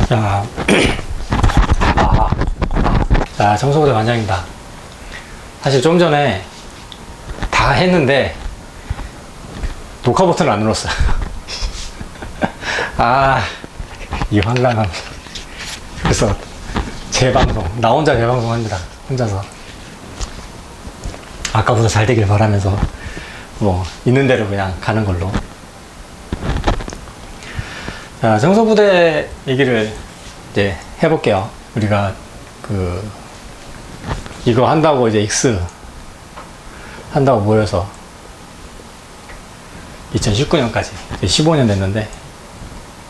자, 자, 정석호대 관장입니다. 사실 좀 전에 다 했는데 녹화 버튼을 안 눌렀어요. 이 황당함. 그래서 재방송, 나 혼자 재방송 합니다. 혼자서. 아까보다 잘 되길 바라면서 뭐 있는 대로 그냥 가는 걸로. 자, 정서부대 얘기를 이제 해볼게요. 우리가 이거 한다고 이제 X 한다고 모여서 2019년까지 15년 됐는데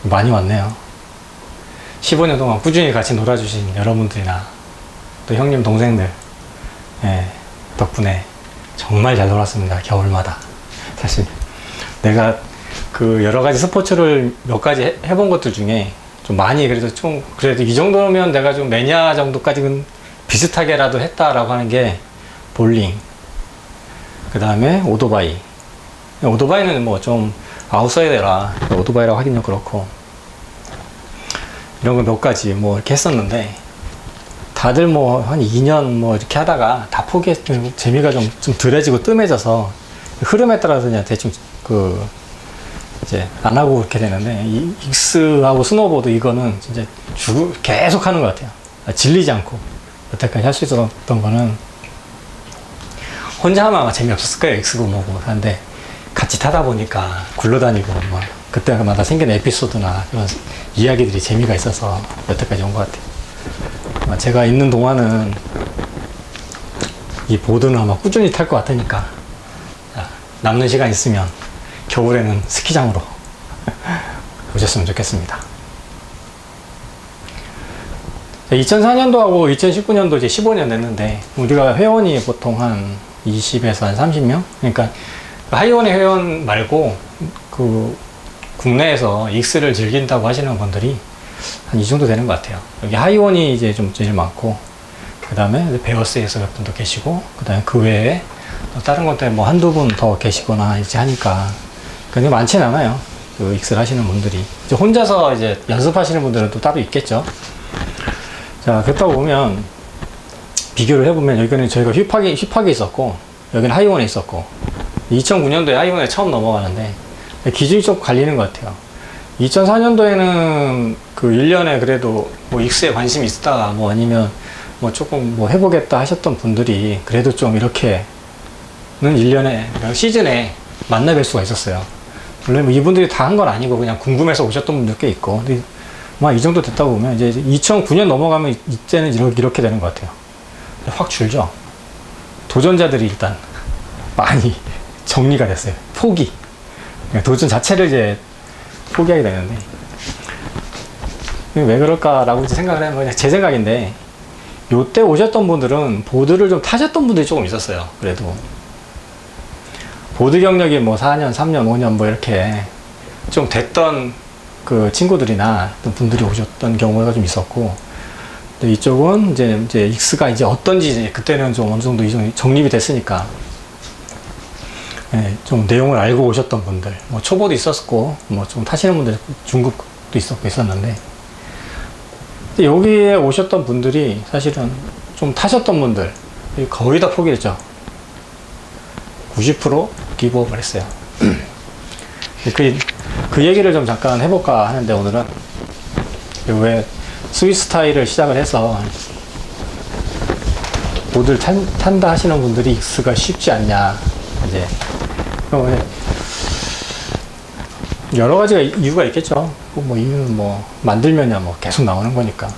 많이 왔네요. 15년 동안 꾸준히 같이 놀아주신 여러분들이나 또 형님 동생들 덕분에 정말 잘 놀았습니다. 겨울마다. 사실 내가 여러 가지 스포츠를 몇 가지 해본 것들 중에 좀 많이 그래도 이 정도면 내가 좀 매니아 정도까지는 비슷하게라도 했다라고 하는 게 볼링, 그 다음에 오토바이. 오토바이는 뭐 좀 아웃사이더라 오토바이라고 하긴 좀 그렇고 이런 거 몇 가지 뭐 이렇게 했었는데 다들 뭐 한 2년 뭐 이렇게 하다가 다 포기했고 재미가 좀 덜해지고 뜸해져서 흐름에 따라서 그냥 대충 이제 안 하고 그렇게 되는데 이 익스하고 스노보드 이거는 진짜 계속 하는 것 같아요. 질리지 않고 여태까지 할 수 있었던 거는 혼자 하면 아마 재미없었을 거예요. 익스고 뭐고 하는데 같이 타다 보니까 굴러다니고 막 그때마다 생긴 에피소드나 이런 이야기들이 재미가 있어서 여태까지 온 것 같아요. 제가 있는 동안은 이 보드는 아마 꾸준히 탈 것 같으니까 남는 시간 있으면 겨울에는 스키장으로 오셨으면 좋겠습니다. 2004년도하고 2019년도 이제 15년 됐는데 우리가 회원이 보통 한 20에서 한 30명? 그러니까 하이원의 회원 말고 국내에서 익스를 즐긴다고 하시는 분들이 한 이 정도 되는 것 같아요. 여기 하이원이 이제 좀 제일 많고 그 다음에 베어스에서 몇 분도 계시고 그 다음에 그 외에 다른 것들 뭐 한두 분 더 계시거나 이제 하니까 그게 많지는 않아요. 익스를 하시는 분들이 이제 혼자서 이제 연습하시는 분들은 또 따로 있겠죠. 자, 그렇다고 보면 비교를 해보면 여기는 저희가 휘팍이 있었고 여기는 하이원에 있었고 2009년도에 하이원에 처음 넘어가는데 기준이 좀 갈리는 것 같아요. 2004년도에는 1년에 그래도 뭐 익스에 관심이 있다가 뭐 아니면 뭐 조금 뭐 해보겠다 하셨던 분들이 그래도 좀 이렇게는 1년에 시즌에 만나뵐 수가 있었어요. 물론 뭐 이분들이 다 한 건 아니고 그냥 궁금해서 오셨던 분들 꽤 있고 근데 막 이 정도 됐다 보면 이제 2009년 넘어가면 이제는 이렇게 되는 것 같아요. 확 줄죠. 도전자들이 일단 많이 정리가 됐어요. 포기. 도전 자체를 이제 포기하게 되는데 왜 그럴까라고 이제 생각을 해보면 그냥 제 생각인데 요때 오셨던 분들은 보드를 좀 타셨던 분들이 조금 있었어요. 그래도 보드 경력이 뭐 4년, 3년, 5년 뭐 이렇게 좀 됐던 친구들이나 어떤 분들이 오셨던 경우가 좀 있었고 이쪽은 이제 익스가 이제 어떤지 그때는 좀 어느 정도 정립이 됐으니까 좀 내용을 알고 오셨던 분들 뭐 초보도 있었고 뭐 좀 타시는 분들 중급도 있었는데 여기에 오셨던 분들이 사실은 좀 타셨던 분들 거의 다 포기했죠. 90% 기브업을 했어요. 그 얘기를 좀 잠깐 해볼까 하는데 오늘은 왜 스위스 스타일을 시작을 해서 보드를 탄다 하시는 분들이 익스가 쉽지 않냐 이제 여러 가지가 이유가 있겠죠. 뭐 이유는 뭐 만들면야 뭐 계속 나오는 거니까.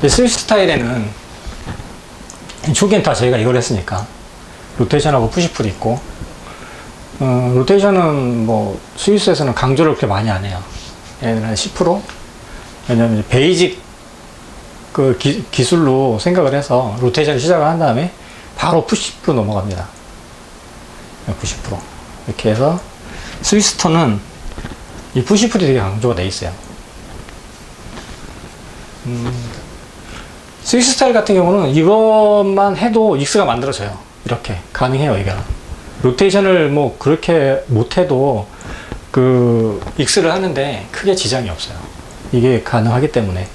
스위스 스타일에는 초기엔 다 저희가 이걸 했으니까 로테이션하고 푸시풀이 있고 로테이션은 뭐 스위스에서는 강조를 그렇게 많이 안 해요. 얘는 한 10%? 왜냐면 베이직 기술로 생각을 해서 로테이션 시작을 한 다음에 바로 푸시풀로 넘어갑니다. 90% 이렇게 해서 스위스턴은 이 푸시풀이 되게 강조가 돼 있어요. 스위스 스타일 같은 경우는 이것만 해도 익스가 만들어져요. 이렇게 가능해요. 이게 로테이션을 뭐 그렇게 못해도 그 익스를 하는데 크게 지장이 없어요. 이게 가능하기 때문에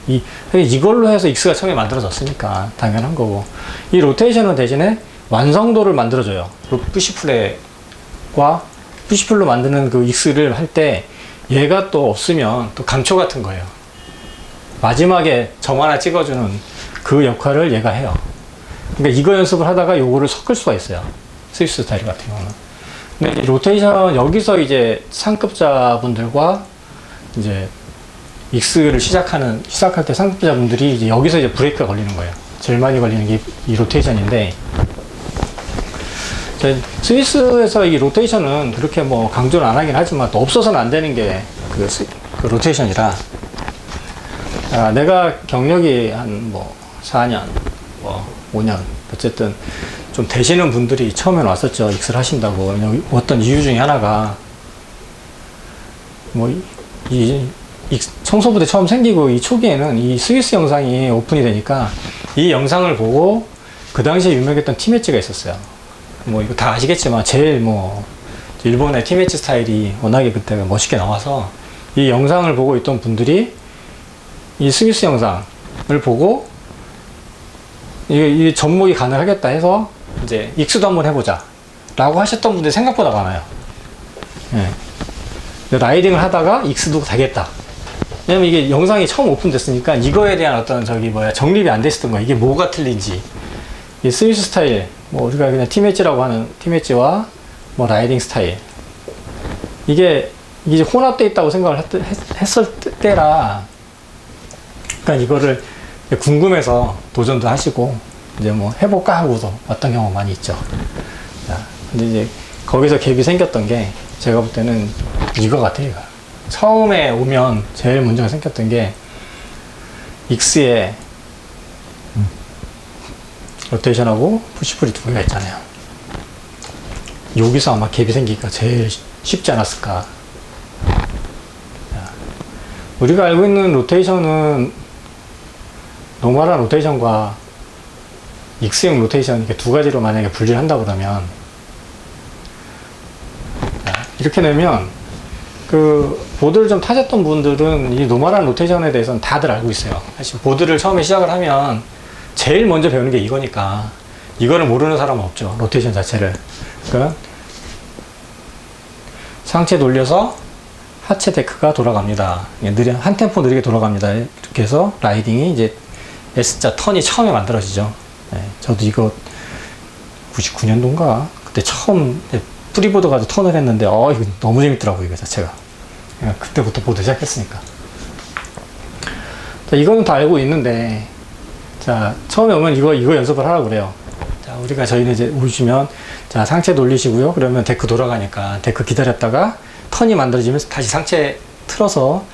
이걸로 해서 익스가 처음에 만들어졌으니까 당연한 거고, 이 로테이션은 대신에 완성도를 만들어줘요. 푸시풀과 푸시풀로 만드는 그 익스를 할 때 얘가 또 없으면 또 감초 같은 거예요. 마지막에 점 하나 찍어주는 그 역할을 얘가 해요. 그러니까 이거 연습을 하다가 요거를 섞을 수가 있어요. 스위스 스타일 같은 경우는. 근데 로테이션, 여기서 이제 상급자분들과 이제 익스를 시작할 때 상급자분들이 이제 여기서 이제 브레이크가 걸리는 거예요. 제일 많이 걸리는 게 이 로테이션인데, 스위스에서 이 로테이션은 그렇게 뭐 강조를 안 하긴 하지만 또 없어서는 안 되는 게 그 로테이션이라, 내가 경력이 한 뭐 4년, 뭐 5년, 어쨌든 좀 되시는 분들이 처음에 왔었죠. 익스를 하신다고. 어떤 이유 중에 하나가, 뭐, 청소부대 처음 생기고 이 초기에는 이 스위스 영상이 오픈이 되니까 이 영상을 보고 그 당시에 유명했던 팀 엣지가 있었어요. 뭐 이거 다 아시겠지만 제일 뭐 일본의 팀 엣지 스타일이 워낙에 그때가 멋있게 나와서 이 영상을 보고 있던 분들이 이 스위스 영상을 보고 이 접목이 가능하겠다 해서 이제 익스도 한번 해보자 라고 하셨던 분들이 생각보다 많아요. 예. 라이딩을 하다가 익스도 되겠다. 왜냐면 이게 영상이 처음 오픈됐으니까 이거에 대한 어떤 정립이 안 됐었던 거야. 이게 뭐가 틀린지. 이 스위스 스타일, 뭐 우리가 그냥 팀 엣지라고 하는 팀 엣지와 뭐 라이딩 스타일. 이게 혼합되어 있다고 생각을 했을 때라, 그러니까 이거를 궁금해서 도전도 하시고 이제 뭐 해볼까 하고도 왔던 경우가 많이 있죠. 자, 근데 이제 거기서 갭이 생겼던 게 제가 볼 때는 이거 같아요. 이거. 처음에 오면 제일 문제가 생겼던 게 익스에 로테이션하고 푸시풀이 두 개가 있잖아요. 여기서 아마 갭이 생기기가 제일 쉽지 않았을까. 자, 우리가 알고 있는 로테이션은 노멀한 로테이션과 익스형 로테이션 이렇게 두 가지로 만약에 분리를 한다 그러면, 자, 이렇게 되면 그 보드를 좀 타셨던 분들은 이 노멀한 로테이션에 대해서는 다들 알고 있어요. 사실 보드를 처음에 시작을 하면 제일 먼저 배우는 게 이거니까 이거를 모르는 사람은 없죠. 로테이션 자체를. 그러니까 상체 돌려서 하체 데크가 돌아갑니다. 한 템포 느리게 돌아갑니다. 이렇게 해서 라이딩이 이제 S자 턴이 처음에 만들어지죠. 네, 저도 이거 99년도인가 그때 처음 프리보드 가지고 턴을 했는데 이거 너무 재밌더라고요. 이거 자체가. 그때부터 보드 시작했으니까. 자, 이거는 다 알고 있는데, 자, 처음에 오면 이거 연습을 하라고 그래요. 자, 저희는 이제 오시면, 자, 상체 돌리시고요. 그러면 데크 돌아가니까 데크 기다렸다가 턴이 만들어지면서 다시 상체 틀어서,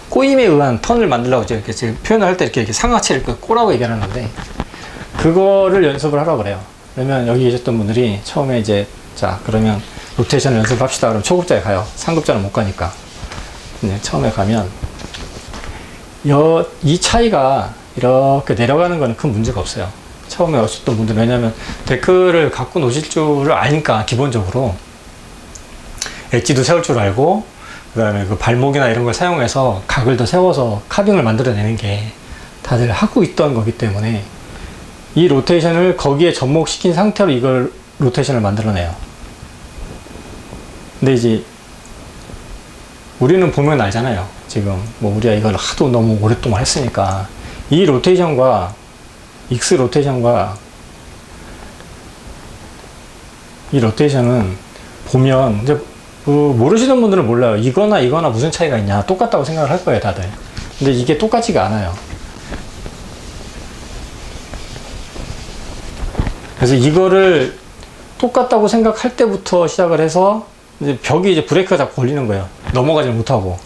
꼬임에 의한 턴을 만들려고 이렇게 표현을 할 때 이렇게 상하체를 꼬라고 얘기하는데, 그거를 연습을 하라고 그래요. 그러면 여기 계셨던 분들이 처음에 이제, 자, 그러면 로테이션을 연습합시다. 그럼 초급자에 가요. 상급자는 못 가니까. 처음에 가면, 이 차이가 이렇게 내려가는 거는 큰 문제가 없어요. 처음에 오셨던 분들은. 왜냐면 데크를 갖고 노실 줄을 아니까, 기본적으로. 엣지도 세울 줄 알고, 그 다음에 그 발목이나 이런 걸 사용해서 각을 더 세워서 카빙을 만들어내는 게 다들 하고 있던 거기 때문에 이 로테이션을 거기에 접목시킨 상태로 이걸 로테이션을 만들어내요. 근데 이제 우리는 보면 알잖아요. 지금 뭐 우리가 이걸 하도 너무 오랫동안 했으니까 이 로테이션과 익스 로테이션과 이 로테이션은 보면 이제 모르시는 분들은 몰라요. 이거나 무슨 차이가 있냐. 똑같다고 생각을 할 거예요, 다들. 근데 이게 똑같지가 않아요. 그래서 이거를 똑같다고 생각할 때부터 시작을 해서 이제 벽이 이제 브레이크가 자꾸 걸리는 거예요. 넘어가지 못하고.